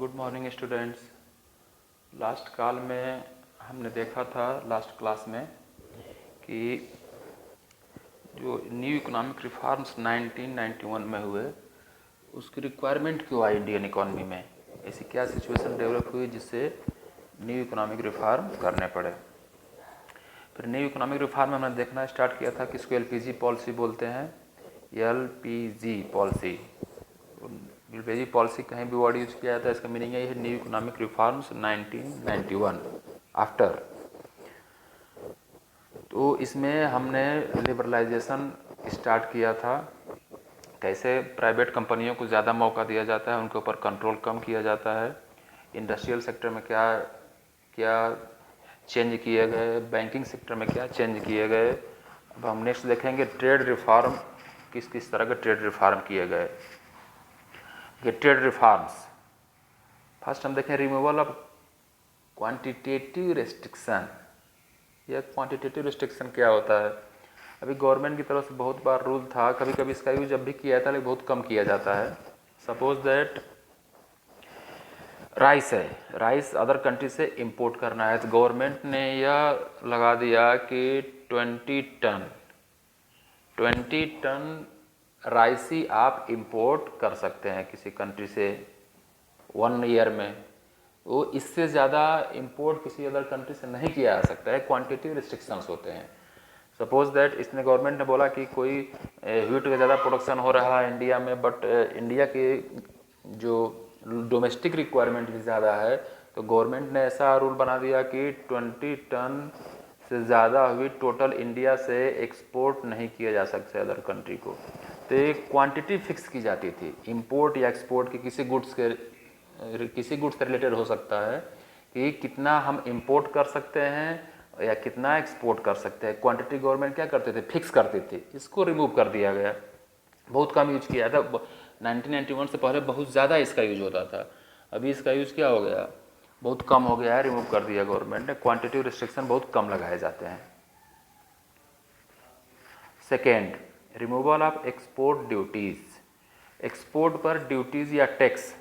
Good morning students. Last call में हमने देखा था लास्ट क्लास में कि जो न्यू इकोनॉमिक रिफॉर्म्स 1991 में हुए उसकी रिक्वायरमेंट क्यों आई इंडियन इकोनॉमी में, ऐसी क्या सिचुएशन डेवलप हुई जिससे न्यू इकोनॉमिक रिफॉर्म करने पड़े। फिर न्यू इकोनॉमिक रिफॉर्म में हमने देखना स्टार्ट किया था किसको एलपीजी पॉलिसी बोलते हैं। एलपीजी पॉलिसी, एलपीजी पॉलिसी कहीं भी वर्ड यूज किया जाता है इसका मीनिंग है न्यू इकोनॉमिक रिफॉर्म्स 1991 आफ्टर। तो इसमें हमने लिबरलाइजेशन स्टार्ट किया था, कैसे प्राइवेट कंपनियों को ज़्यादा मौका दिया जाता है, उनके ऊपर कंट्रोल कम किया जाता है। इंडस्ट्रियल सेक्टर में क्या क्या चेंज किए गए, बैंकिंग सेक्टर में क्या चेंज किए गए। अब हम नेक्स्ट देखेंगे ट्रेड रिफॉर्म, किस किस तरह के ट्रेड रिफॉर्म किए गए। ये ट्रेड रिफॉर्म्स, फर्स्ट हम देखें रिमूवल ऑफ क्वांटिटेटिव रेस्ट्रिक्शन। यह क्वांटिटेटिव रेस्ट्रिक्शन क्या होता है? अभी गवर्नमेंट की तरफ से बहुत बार रूल था, कभी कभी इसका यूज अब भी किया जाता है लेकिन बहुत कम किया जाता है। सपोज दैट राइस है, राइस अदर कंट्री से इंपोर्ट करना है तो गवर्नमेंट ने यह लगा दिया कि 20 टन राइस ही आप इंपोर्ट कर सकते हैं किसी कंट्री से 1 ईयर में। वो इससे ज़्यादा इंपोर्ट किसी अदर कंट्री से नहीं किया जा सकता है, क्वांटिटी रिस्ट्रिक्शंस होते हैं। सपोज दैट इसने गवर्नमेंट ने बोला कि कोई व्हीट का ज़्यादा प्रोडक्शन हो रहा है इंडिया में, बट इंडिया के जो डोमेस्टिक रिक्वायरमेंट भी ज़्यादा है, तो गवर्नमेंट ने ऐसा रूल बना दिया कि 20 टन से ज़्यादा व्हीट टोटल इंडिया से एक्सपोर्ट नहीं किया जा सकता अदर कंट्री को। तो एक क्वांटिटी फिक्स की जाती थी इंपोर्ट या एक्सपोर्ट की, किसी गुड्स से रिलेटेड हो सकता है कि कितना हम इंपोर्ट कर सकते हैं या कितना एक्सपोर्ट कर सकते हैं। क्वांटिटी गवर्नमेंट क्या करते थे, फिक्स करते थे। इसको रिमूव कर दिया गया, बहुत कम यूज किया था। 1991 से पहले बहुत ज़्यादा इसका यूज होता था, अभी इसका यूज क्या हो गया, बहुत कम हो गया है, रिमूव कर दिया गवर्नमेंट ने। क्वांटिटी रिस्ट्रिक्शन बहुत कम लगाए जाते हैं। Second, removal of export duties. Export पर ड्यूटीज़ या टैक्स,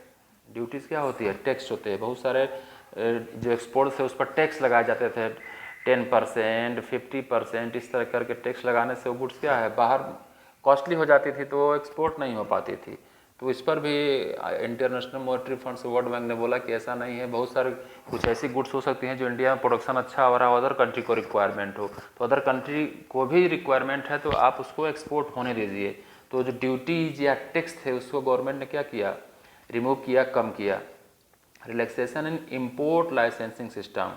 ड्यूटीज़ क्या होती है, टैक्स होते हैं। बहुत सारे जो एक्सपोर्ट थे उस पर टैक्स लगाए जाते थे, 10%, 50%, इस तरह करके टैक्स लगाने से वो गुड्स क्या है बाहर कॉस्टली हो जाती थी, तो वो एक्सपोर्ट नहीं हो पाती थी। तो इस पर भी इंटरनेशनल मॉनेटरी फंड से वर्ल्ड बैंक ने बोला कि ऐसा नहीं है, बहुत सारे कुछ ऐसी गुड्स हो सकती हैं जो इंडिया में प्रोडक्शन अच्छा हो रहा हो, अदर कंट्री को रिक्वायरमेंट हो, तो अदर कंट्री को भी रिक्वायरमेंट है तो आप उसको एक्सपोर्ट होने दीजिए। तो जो ड्यूटीज या टैक्स थे उसको गवर्नमेंट ने क्या किया, रिमूव किया, कम किया। रिलैक्सेशन इन इम्पोर्ट लाइसेंसिंग सिस्टम,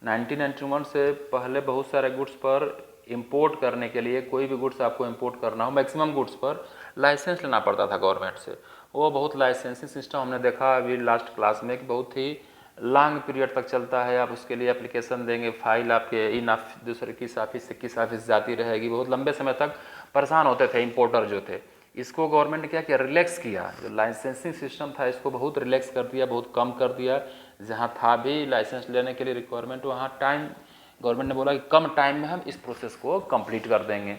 1991 से पहले बहुत सारे गुड्स पर इंपोर्ट करने के लिए, कोई भी गुड्स आपको इंपोर्ट करना हो, मैक्सिमम गुड्स पर लाइसेंस लेना पड़ता था गवर्नमेंट से। वो बहुत लाइसेंसिंग सिस्टम हमने देखा अभी लास्ट क्लास में कि बहुत ही लॉन्ग पीरियड तक चलता है। आप उसके लिए एप्लीकेशन देंगे, फाइल आपके इन दूसरे किस ऑफिस से किस ऑफिस जाती रहेगी, बहुत लंबे समय तक परेशान होते थे इंपोर्टर जो थे। इसको गवर्नमेंट ने क्या किया, रिलैक्स किया। जो लाइसेंसिंग सिस्टम था इसको बहुत रिलैक्स कर दिया, बहुत कम कर दिया। जहाँ था भी लाइसेंस लेने के लिए रिक्वायरमेंट, वहाँ टाइम गवर्नमेंट ने बोला कि कम टाइम में हम इस प्रोसेस को कंप्लीट कर देंगे।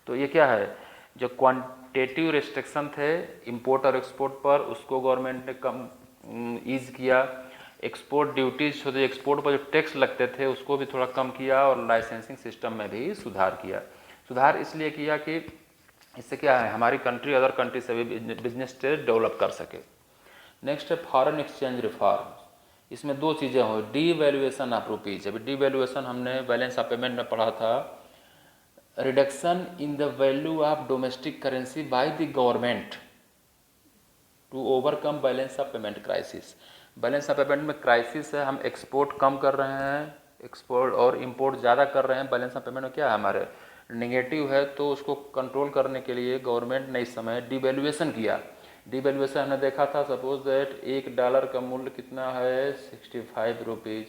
तो ये क्या है, जो क्वांटिटेटिव रिस्ट्रिक्शन थे इंपोर्ट और एक्सपोर्ट पर, उसको गवर्नमेंट ने कम ईज किया। एक्सपोर्ट ड्यूटीज, जो एक्सपोर्ट पर जो टैक्स लगते थे उसको भी थोड़ा कम किया, और लाइसेंसिंग सिस्टम में भी सुधार किया। सुधार इसलिए किया कि इससे क्या है, हमारी कंट्री अदर कंट्री से भी बिजनेस ट्रेड डेवलप कर सके। नेक्स्ट है फॉरेन एक्सचेंज रिफॉर्म। इसमें दो चीज़ें हो, डी वैल्यूएशन ऑफ रुपीज। अभी डी वैल्यूएशन हमने बैलेंस ऑफ पेमेंट में पढ़ा था, reduction in the value of domestic currency by the government to overcome balance of payment crisis. Balance of payment में क्राइसिस है, हम एक्सपोर्ट कम कर रहे हैं, एक्सपोर्ट और इंपोर्ट ज़्यादा कर रहे हैं। बैलेंस ऑफ पेमेंट में क्या है, हमारे नेगेटिव है, तो उसको कंट्रोल करने के लिए गवर्नमेंट ने इस समय डिवैल्यूएशन किया। डिवैल्यूएशन हमने देखा था, सपोज दैट $1 का मूल्य कितना है, 65 रुपीज़।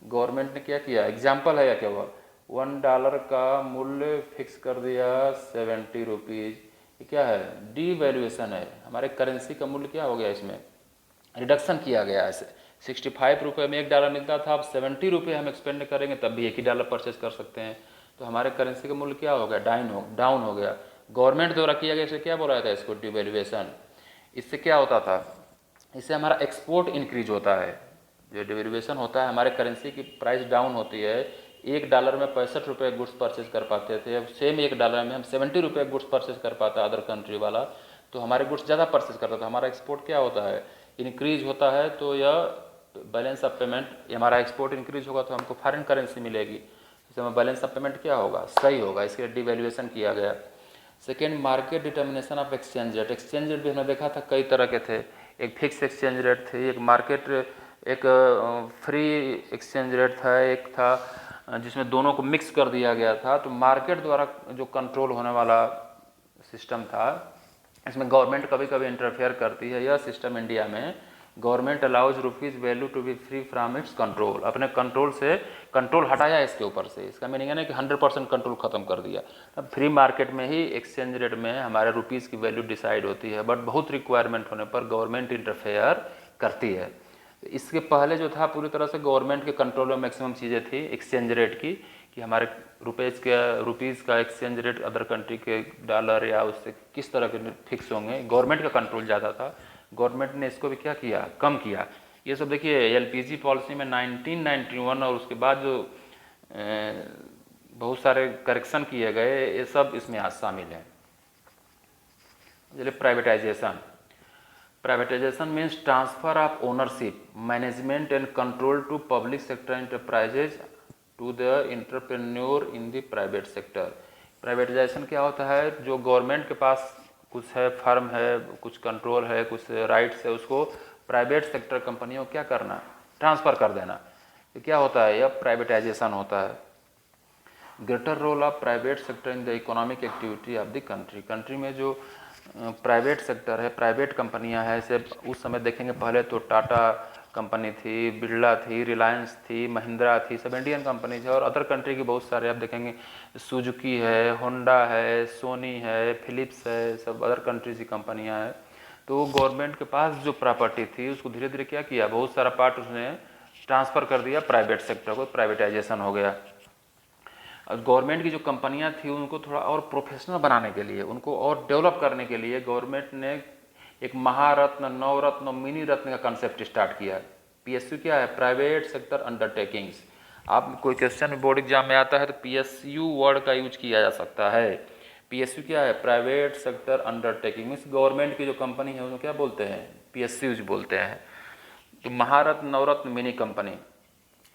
गवर्नमेंट ने क्या किया, एग्जाम्पल है या केवल, $1 का मूल्य फिक्स कर दिया 70 रुपीज़। ये क्या है, डिवैल्यूएशन है, हमारे करेंसी का मूल्य क्या हो गया, इसमें रिडक्शन किया गया है। 65 रुपये में $1 मिलता था, अब 70 रुपये हम एक्सपेंड करेंगे तब भी $1 परचेज कर सकते हैं। तो हमारे करेंसी का मूल्य क्या हो गया, डाउन हो गया। गवर्नमेंट द्वारा किया गया, इसे क्या बोला जाता है, इसको डिवैल्यूएशन। इससे क्या होता था, इससे हमारा एक्सपोर्ट इंक्रीज होता है। जो डिवेल्यूएशन होता है, हमारे करेंसी की प्राइस डाउन होती है। $1 में 65 रुपये गुड्स परचेज कर पाते थे, अब सेम $1 में हम 70 रुपये गुड्स परचेज कर पाता अदर कंट्री वाला, तो हमारे गुड्स ज़्यादा परचेज करता था, हमारा एक्सपोर्ट क्या होता है, इंक्रीज होता है। तो यह बैलेंस ऑफ पेमेंट, हमारा एक्सपोर्ट इंक्रीज होगा तो हमको फॉरेन करेंसी मिलेगी, इसमें बैलेंस ऑफ पेमेंट क्या होगा, सही होगा, इसके लिए डिवेल्यूएशन किया गया। Second, market determination of exchange rate. Exchange rate भी हमने देखा था कई तरह के थे, एक फिक्स एक्सचेंज रेट थी, एक मार्केट, एक फ्री एक्सचेंज रेट था, एक था जिसमें दोनों को मिक्स कर दिया गया था। तो मार्केट द्वारा जो कंट्रोल होने वाला सिस्टम था, इसमें गवर्नमेंट कभी कभी इंटरफेयर करती है। यह सिस्टम इंडिया में government allows rupees value to be free from its control, अपने कंट्रोल से कंट्रोल हटाया इसके ऊपर से। इसका मीनिंग है ना कि 100% कंट्रोल खत्म कर दिया। अब फ्री मार्केट में ही एक्सचेंज रेट में हमारे रुपीज़ की वैल्यू डिसाइड होती है, बट बहुत रिक्वायरमेंट होने पर गवर्नमेंट इंटरफेयर करती है। इसके पहले जो था पूरी तरह से गवर्नमेंट के कंट्रोल में मैक्सिमम चीज़ें थी एक्सचेंज रेट की, कि हमारे रुपीज़ का एक्सचेंज रेट अदर कंट्री के डॉलर या उससे किस तरह के फिक्स होंगे, गवर्नमेंट का कंट्रोल ज़्यादा था। गवर्नमेंट ने इसको भी क्या किया, कम किया। ये सब देखिए एलपीजी पॉलिसी में 1991 और उसके बाद जो बहुत सारे करेक्शन किए गए, ये सब इसमें आज शामिल हैं। चलिए, privatisation. Privatisation means transfer of ownership, management and control to public sector enterprises to the entrepreneur in the private sector. Privatisation क्या होता है, जो गवर्नमेंट के पास कुछ है, फर्म है, कुछ कंट्रोल है, कुछ राइट्स है, उसको प्राइवेट सेक्टर कंपनियों को क्या करना, ट्रांसफ़र कर देना। तो क्या होता है, यह प्राइवेटाइजेशन होता है। Greater role of private sector in the economic activity of the country. Country में जो प्राइवेट सेक्टर है, प्राइवेट कंपनियां हैं, जैसे उस समय देखेंगे पहले तो टाटा कंपनी थी, बिरला थी, रिलायंस थी, महिंद्रा थी, सब इंडियन कंपनी थी। और अदर कंट्री के बहुत सारे आप देखेंगे, सुजुकी है, होंडा है, सोनी है, फिलिप्स है, सब अदर कंट्रीज की कंपनियां हैं। तो गवर्नमेंट के पास जो प्रॉपर्टी थी उसको धीरे धीरे क्या किया, बहुत सारा पार्ट उसने ट्रांसफ़र कर दिया प्राइवेट सेक्टर को, प्राइवेटाइजेशन हो गया। गवर्नमेंट की जो कंपनियां थी उनको थोड़ा और प्रोफेशनल बनाने के लिए, उनको और डेवलप करने के लिए गवर्नमेंट ने एक महारत्न, नवरत्न, मिनी रत्न का कंसेप्ट स्टार्ट किया। पीएसयू क्या है, प्राइवेट सेक्टर अंडरटेकिंग्स। आप कोई क्वेश्चन बोर्ड एग्जाम में आता है तो पीएसयू वर्ड का यूज किया जा सकता है। पीएसयू क्या है, private sector undertaking, means government की जो कंपनी है उनको क्या बोलते हैं, पीएसयूज बोलते हैं। तो महारत्न, नवरत्न, मिनी कंपनी,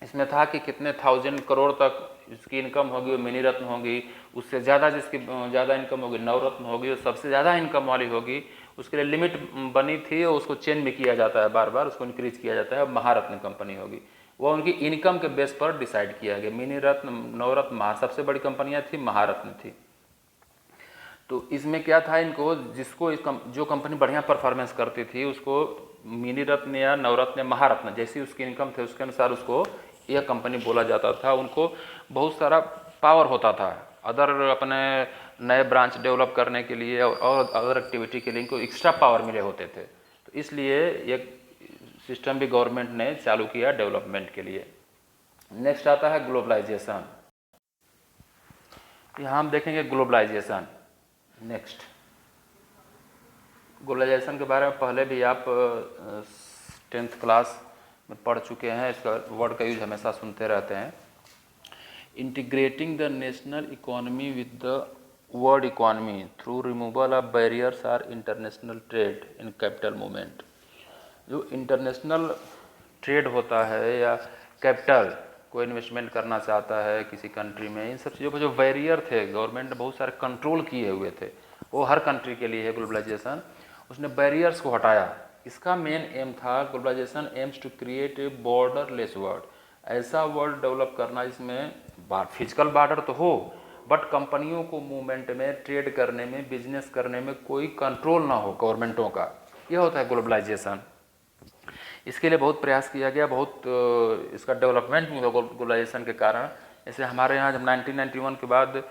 इसमें था कि कितने 1000 करोड़ तक इसकी इनकम होगी वो मिनी रत्न होगी, उससे ज़्यादा जिसकी ज़्यादा इनकम होगी नवरत्न होगी, और सबसे ज़्यादा इनकम वाली होगी उसके लिए लिमिट बनी थी और उसको चेंज भी किया जाता है, बार बार उसको इंक्रीज किया जाता है। महारत्न कंपनी होगी, वो उनकी इनकम के बेस पर डिसाइड किया गया। मिनी रत्न, नवरत्न, सबसे बड़ी कंपनियाँ थी महारत्न थी। तो इसमें क्या था, इनको जिसको जो कंपनी बढ़िया परफॉर्मेंस करती थी उसको मिनी रत्न या नवरत्न या महारत्न, जैसी उसकी इनकम थे उसके अनुसार उसको यह कंपनी बोला जाता था। उनको बहुत सारा पावर होता था अदर अपने नए ब्रांच डेवलप करने के लिए और अदर एक्टिविटी के लिए, इनको एक्स्ट्रा पावर मिले होते थे। तो इसलिए ये सिस्टम भी गवर्नमेंट ने चालू किया डेवलपमेंट के लिए। नेक्स्ट आता है ग्लोबलाइजेशन। यहाँ हम देखेंगे ग्लोबलाइजेशन। नेक्स्ट, ग्लोबलाइजेशन के बारे में पहले भी आप 10th क्लास में पढ़ चुके हैं, इसका वर्ड का यूज हमेशा सुनते रहते हैं। Integrating the national economy with the world economy through removal of barriers are international trade in capital movement. जो इंटरनेशनल ट्रेड होता है या कैपिटल कोई इन्वेस्टमेंट करना चाहता है किसी कंट्री में, इन सब चीज़ों पर जो बैरियर थे गवर्नमेंट ने बहुत सारे कंट्रोल किए हुए थे, वो हर कंट्री के लिए है ग्लोबलाइजेशन। उसने बैरियर्स को हटाया। इसका मेन एम था, globalisation aims to create a borderless world, ऐसा वर्ल्ड डेवलप करना जिसमें फिजिकल बॉर्डर तो हो बट कंपनियों को मूवमेंट में, ट्रेड करने में, बिजनेस करने में कोई कंट्रोल ना हो गवर्नमेंटों का। यह होता है ग्लोबलाइजेशन। इसके लिए बहुत प्रयास किया गया, बहुत इसका डेवलपमेंट हुआ ग्लोबलाइजेशन के कारण। जैसे हमारे यहाँ जब 1991 के बाद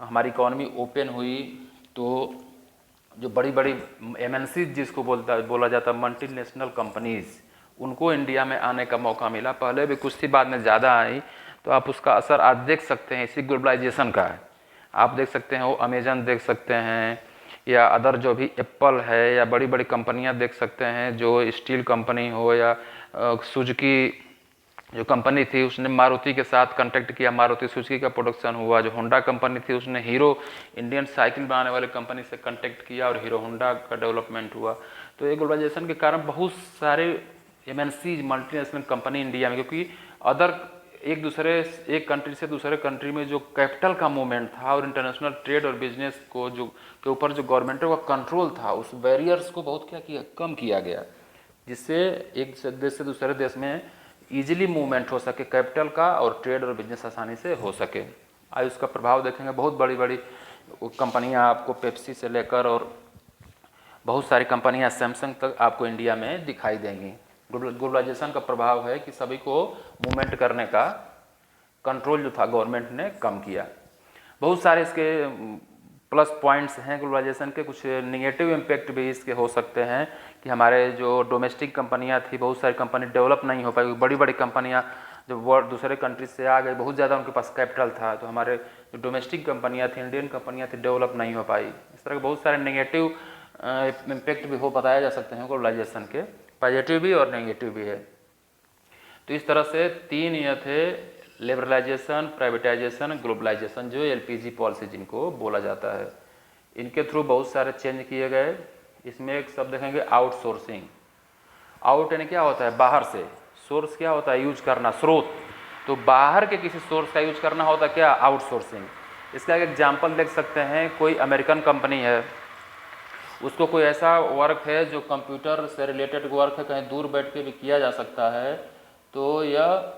हमारी इकॉनमी ओपन हुई तो जो बड़ी बड़ी MNC जिसको बोला जाता है मल्टीनेशनल कंपनीज़, उनको इंडिया में आने का मौका मिला। पहले भी कुछ थी, बाद में ज़्यादा आई। तो आप उसका असर आज देख सकते हैं, इसी ग्लोबलाइजेशन का है। आप देख सकते हैं, वो अमेजन देख सकते हैं, या अदर जो भी एप्पल है या बड़ी बड़ी कंपनियां देख सकते हैं, जो स्टील कंपनी हो या सुजुकी जो कंपनी थी उसने मारुति के साथ कांटेक्ट किया, मारुति सुजुकी का प्रोडक्शन हुआ। जो होंडा कंपनी थी उसने हीरो इंडियन साइकिल बनाने वाले कंपनी से कांटेक्ट किया और हीरो होंडा का डेवलपमेंट हुआ। तो ये ग्लोबलाइजेशन के कारण बहुत सारे एमएनसी मल्टीनेशनल कंपनी इंडिया में, क्योंकि अदर एक कंट्री से दूसरे कंट्री में जो कैपिटल का मूवमेंट था और इंटरनेशनल ट्रेड और बिजनेस को जो के ऊपर जो गवर्नमेंटों का कंट्रोल था, उस बैरियर्स को बहुत क्या किया, कम किया गया, जिससे एक देश से दूसरे देश में इजीली मूवमेंट हो सके कैपिटल का और ट्रेड और बिजनेस आसानी से हो सके। आज उसका प्रभाव देखेंगे, बहुत बड़ी बड़ी कंपनियां आपको पेप्सी से लेकर और बहुत सारी कंपनियां सैमसंग तक आपको इंडिया में दिखाई देंगी। ग्लोबलाइजेशन का प्रभाव है कि सभी को मूवमेंट करने का कंट्रोल जो था गवर्नमेंट ने कम किया। बहुत सारे इसके प्लस पॉइंट्स हैं ग्लोबलाइजेशन के, कुछ निगेटिव इम्पैक्ट भी इसके हो सकते हैं कि हमारे जो डोमेस्टिक कंपनियां थी, बहुत सारी कंपनी डेवलप नहीं हो पाई। बड़ी बड़ी कंपनियां जब वर्ल्ड दूसरे कंट्री से आ गई, बहुत ज़्यादा उनके पास कैपिटल था, तो हमारे जो डोमेस्टिक कंपनियां थी, इंडियन कंपनियां थी, डेवलप नहीं हो पाई। इस तरह के बहुत सारे नेगेटिव इम्पैक्ट भी हो बताया जा सकते हैं ग्लोबलाइजेशन के, पॉजिटिव भी और नेगेटिव भी है। तो इस तरह से 3 ये थे, लिबरलाइजेशन, प्राइवेटाइजेशन, ग्लोबलाइजेशन, जो एलपीजी पॉलिसी जिनको बोला जाता है। इनके थ्रू बहुत सारे चेंज किए गए। इसमें एक शब्द देखेंगे आउटसोर्सिंग। आउट यानी क्या होता है, बाहर से, सोर्स क्या होता है, यूज करना, स्रोत। तो बाहर के किसी सोर्स का यूज करना होता है क्या, आउटसोर्सिंग। इसका एक एग्जाम्पल देख सकते हैं, कोई अमेरिकन कंपनी है, उसको कोई ऐसा वर्क है जो कंप्यूटर से रिलेटेड वर्क है, कहीं दूर बैठ के भी किया जा सकता है, तो यह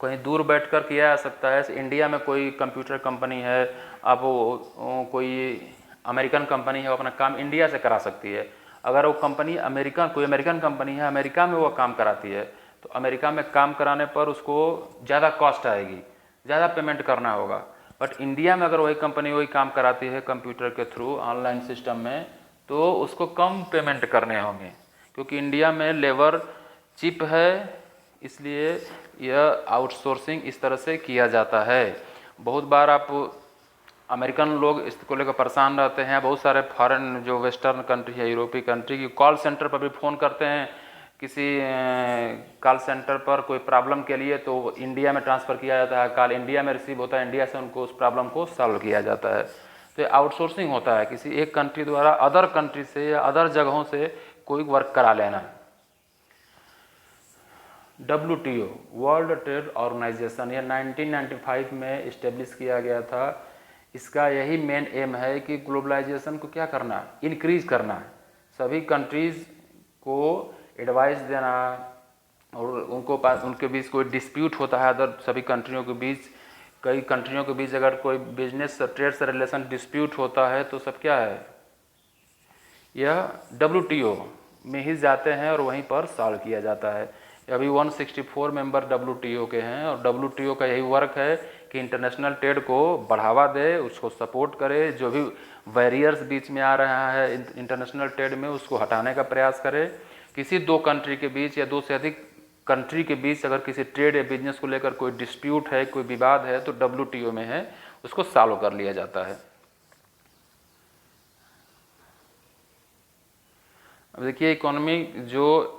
कहीं दूर बैठकर किया जा सकता है। इंडिया में कोई कंप्यूटर कंपनी है, अब वो कोई अमेरिकन कंपनी है, वो अपना काम इंडिया से करा सकती है। अगर वो कंपनी कोई अमेरिकन कंपनी है, अमेरिका में वो काम कराती है, तो अमेरिका में काम कराने पर उसको ज़्यादा कॉस्ट आएगी, ज़्यादा पेमेंट करना होगा। बट इंडिया में अगर वही कंपनी वही काम कराती है कंप्यूटर के थ्रू ऑनलाइन सिस्टम में, तो उसको कम पेमेंट करने होंगे, क्योंकि इंडिया में लेबर चिप है, इसलिए यह आउटसोर्सिंग इस तरह से किया जाता है। बहुत बार आप अमेरिकन लोग इसको लेकर परेशान रहते हैं। बहुत सारे फॉरेन जो वेस्टर्न कंट्री है, यूरोपीय कंट्री की कॉल सेंटर पर भी फ़ोन करते हैं, किसी कॉल सेंटर पर कोई प्रॉब्लम के लिए, तो इंडिया में ट्रांसफ़र किया जाता है, कॉल इंडिया में रिसीव होता है, इंडिया से उनको उस प्रॉब्लम को सॉल्व किया जाता है। तो ये आउटसोर्सिंग होता है, किसी एक कंट्री द्वारा अदर कंट्री से या अदर जगहों से कोई वर्क करा लेना। WTO, वर्ल्ड ट्रेड ऑर्गेनाइजेशन, यह 1995 में इस्टेब्लिश किया गया था। इसका यही मेन एम है कि ग्लोबलाइजेशन को क्या करना, इंक्रीज करना, सभी कंट्रीज़ को एडवाइस देना, और उनके बीच कोई डिस्प्यूट होता है अदर सभी कंट्रियों के बीच, कई कंट्रियों के बीच अगर कोई बिजनेस ट्रेड से रिलेशन डिस्प्यूट होता है, तो सब क्या है, यह WTO में ही जाते हैं और वहीं पर सॉल्व किया जाता है। अभी 164 मेंबर WTO के हैं, और WTO का यही वर्क है कि इंटरनेशनल ट्रेड को बढ़ावा दे, उसको सपोर्ट करे, जो भी बैरियर्स बीच में आ रहा है इंटरनेशनल ट्रेड में, उसको हटाने का प्रयास करे। किसी 2 कंट्री के बीच या 2 से अधिक कंट्री के बीच अगर किसी ट्रेड या बिजनेस को लेकर कोई डिस्प्यूट है, कोई विवाद है, तो WTO में है, उसको सॉल्व कर लिया जाता है। अब देखिए, इकोनॉमी जो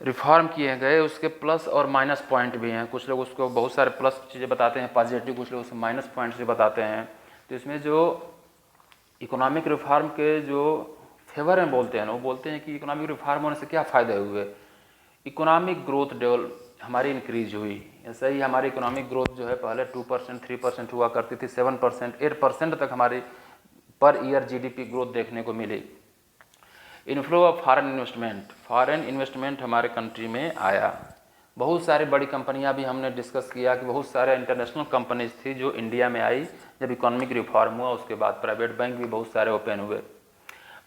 रिफॉर्म किए गए उसके प्लस और माइनस पॉइंट भी हैं। कुछ लोग उसको बहुत सारे प्लस चीज़ें बताते हैं पॉजिटिव, कुछ लोग उसको माइनस पॉइंट से बताते हैं। तो इसमें जो इकोनॉमिक रिफॉर्म के जो फेवर में बोलते हैं, वो बोलते हैं कि इकोनॉमिक रिफॉर्म होने से क्या फ़ायदे हुए, इकोनॉमिक ग्रोथ हमारी इंक्रीज हुई। ऐसे ही हमारी इकोनॉमिक ग्रोथ जो है पहले 2%, 3% हुआ करती थी, 7%, 8% तक हमारी पर ईयर GDP ग्रोथ देखने को मिली। इनफ्लो ऑफ फॉरेन इन्वेस्टमेंट हमारे कंट्री में आया। बहुत सारी बड़ी कंपनियां भी हमने डिस्कस किया कि बहुत सारे इंटरनेशनल कंपनीज थी जो इंडिया में आई जब इकोनॉमिक रिफॉर्म हुआ। उसके बाद प्राइवेट बैंक भी बहुत सारे ओपन हुए।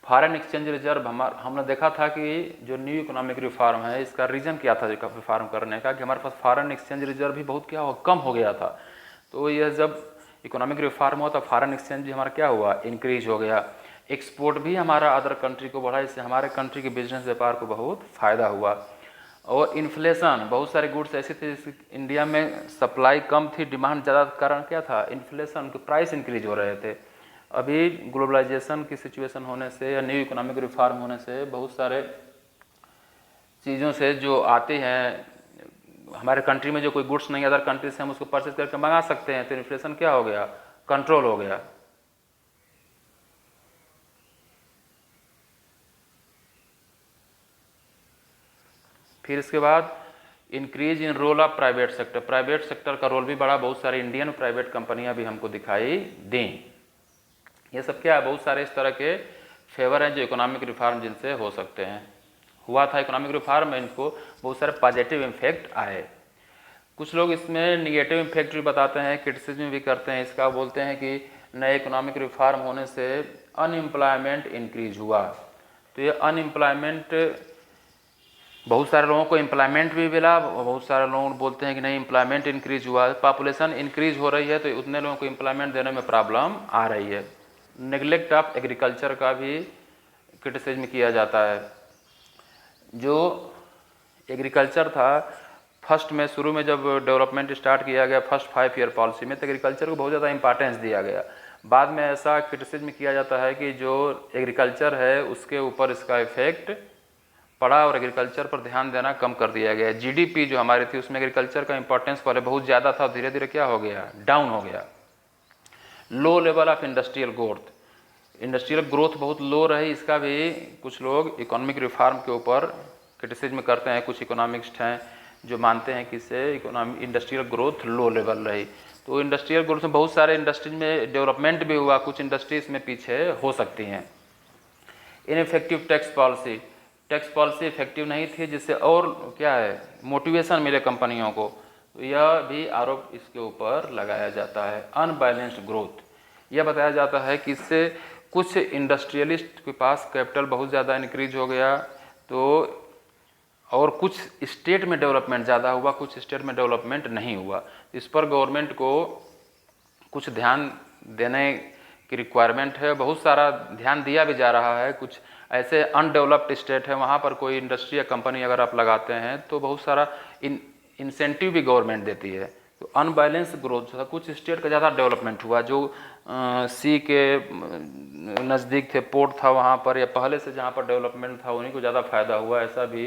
फॉरेन एक्सचेंज रिजर्व हमने देखा था कि जो न्यू इकोनॉमिक रिफॉर्म है, इसका रीज़न क्या था रिफॉर्म करने का, कि हमारे पास फॉरेन एक्सचेंज रिजर्व भी बहुत कम हो गया था। तो यह जब इकोनॉमिक रिफॉर्म हुआ तो फॉरेन एक्सचेंज भी हमारा क्या हुआ, इंक्रीज हो गया। एक्सपोर्ट भी हमारा अदर कंट्री को बढ़ा, इससे हमारे कंट्री के बिजनेस व्यापार को बहुत फ़ायदा हुआ। और इन्फ्लेशन, बहुत सारे गुड्स ऐसे थे जिसकी इंडिया में सप्लाई कम थी, डिमांड ज़्यादा, कारण क्या था? इन्फ्लेशन, के प्राइस इंक्रीज हो रहे थे। अभी ग्लोबलाइजेशन की सिचुएशन होने से या न्यू इकोनॉमिक रिफॉर्म होने से बहुत सारे चीज़ों से जो आते हैं हमारे कंट्री में, जो कोई गुड्स नहीं अदर कंट्री से हम उसको परचेज करके मंगा सकते हैं, तो इन्फ्लेशन क्या हो गया? कंट्रोल हो गया। फिर इसके बाद increase in role of private sector, private sector का रोल भी बढ़ा, बहुत सारी इंडियन प्राइवेट कंपनियां भी हमको दिखाई दी। ये सब क्या है? बहुत सारे इस तरह के फेवर हैं जो इकोनॉमिक रिफॉर्म जिनसे हो सकते हैं। हुआ था इकोनॉमिक रिफॉर्म में, इनको बहुत सारे पॉजिटिव इम्फेक्ट आए। कुछ लोग इसमें निगेटिव इम्फेक्ट भी बताते हैं, क्रिटिसिज्म भी करते हैं इसका, बोलते हैं कि नए इकोनॉमिक रिफॉर्म होने से अनएम्प्लॉयमेंट इंक्रीज हुआ। तो ये अनएम्प्लॉयमेंट, बहुत सारे लोगों को एम्प्लॉयमेंट भी मिला, बहुत सारे लोग बोलते हैं कि नहीं एम्प्लॉयमेंट इंक्रीज हुआ। पॉपुलेशन इंक्रीज हो रही है तो उतने लोगों को एम्प्लॉयमेंट देने में प्रॉब्लम आ रही है। नेग्लेक्ट ऑफ एग्रीकल्चर का भी क्रिटिसिज्म किया जाता है। जो एग्रीकल्चर था, फर्स्ट में शुरू में जब डेवलपमेंट स्टार्ट किया गया फर्स्ट 5 ईयर पॉलिसी में, तो एग्रीकल्चर को बहुत ज़्यादा इंपॉर्टेंस दिया गया। बाद में ऐसा क्रिटिसिज्म किया जाता है कि जो एग्रीकल्चर है उसके ऊपर इसका इफेक्ट पड़ा और एग्रीकल्चर पर ध्यान देना कम कर दिया गया। जीडीपी जो हमारी थी उसमें एग्रीकल्चर का इंपॉर्टेंस पहले बहुत ज़्यादा था, धीरे धीरे क्या हो गया? डाउन हो गया। Low level of industrial growth, industrial growth बहुत लो रही, इसका भी कुछ लोग इकोनॉमिक रिफॉर्म के ऊपर क्रिटिसिज्म करते हैं। कुछ इकोनॉमिक्स्ट हैं जो मानते हैं कि इससे इंडस्ट्रियल ग्रोथ लो लेवल रही। तो इंडस्ट्रियल ग्रोथ में बहुत सारे इंडस्ट्रीज में डेवलपमेंट भी हुआ, कुछ इंडस्ट्रीज में पीछे हो सकती हैं। Ineffective tax policy, tax policy effective नहीं थी, जिससे और क्या है मोटिवेशन मिले कंपनियों को, तो यह भी आरोप इसके ऊपर लगाया जाता है। अनबैलेंस्ड ग्रोथ, यह बताया जाता है कि इससे कुछ इंडस्ट्रियलिस्ट के पास कैपिटल बहुत ज़्यादा इंक्रीज हो गया, तो और कुछ स्टेट में डेवलपमेंट ज़्यादा हुआ, कुछ स्टेट में डेवलपमेंट नहीं हुआ। इस पर गवर्नमेंट को कुछ ध्यान देने की रिक्वायरमेंट है। बहुत सारा ध्यान दिया भी जा रहा है। कुछ ऐसे अनडेवलप्ड स्टेट है, वहाँ पर कोई इंडस्ट्री या कंपनी अगर आप लगाते हैं तो बहुत सारा इंसेंटिव भी गवर्नमेंट देती है। तो अनबैलेंस ग्रोथ था, कुछ स्टेट का ज़्यादा डेवलपमेंट हुआ, जो सी के नज़दीक थे, पोर्ट था वहाँ पर, या पहले से जहाँ पर डेवलपमेंट था उन्हीं को ज़्यादा फायदा हुआ, ऐसा भी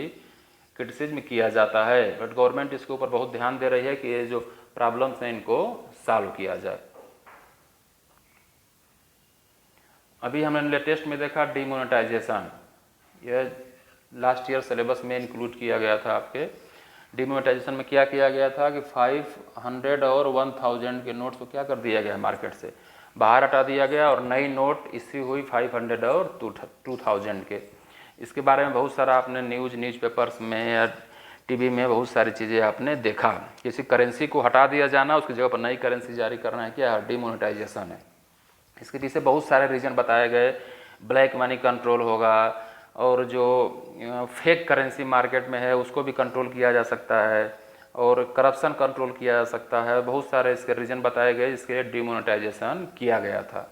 क्रिटिसिज्म किया जाता है। बट गवर्नमेंट इसके ऊपर बहुत ध्यान दे रही है कि ये जो प्रॉब्लम्स हैं इनको सॉल्व किया जाए। अभी हमने लेटेस्ट में देखा डिमोनेटाइजेशन, यह लास्ट ईयर सिलेबस में इंक्लूड किया गया था आपके। डिमोनेटाइजेशन में क्या किया गया था कि 500 और 1000 के नोट्स को क्या कर दिया गया मार्केट से बाहर हटा दिया गया और नई नोट इश्यू हुई 500 और 2000 के। इसके बारे में बहुत सारा आपने न्यूज़पेपर्स में या टीवी में बहुत सारी चीज़ें आपने देखा। किसी करेंसी को हटा दिया जाना, उसकी जगह पर नई करेंसी जारी करना है, क्या डिमोनेटाइजेशन है। इसके पीछे बहुत सारे रीजन बताए गए। ब्लैक मनी कंट्रोल होगा और जो फेक करेंसी मार्केट में है उसको भी कंट्रोल किया जा सकता है और करप्शन कंट्रोल किया जा सकता है। बहुत सारे इसके रीजन बताए गए जिसके लिए डिमोनेटाइजेशन किया गया था।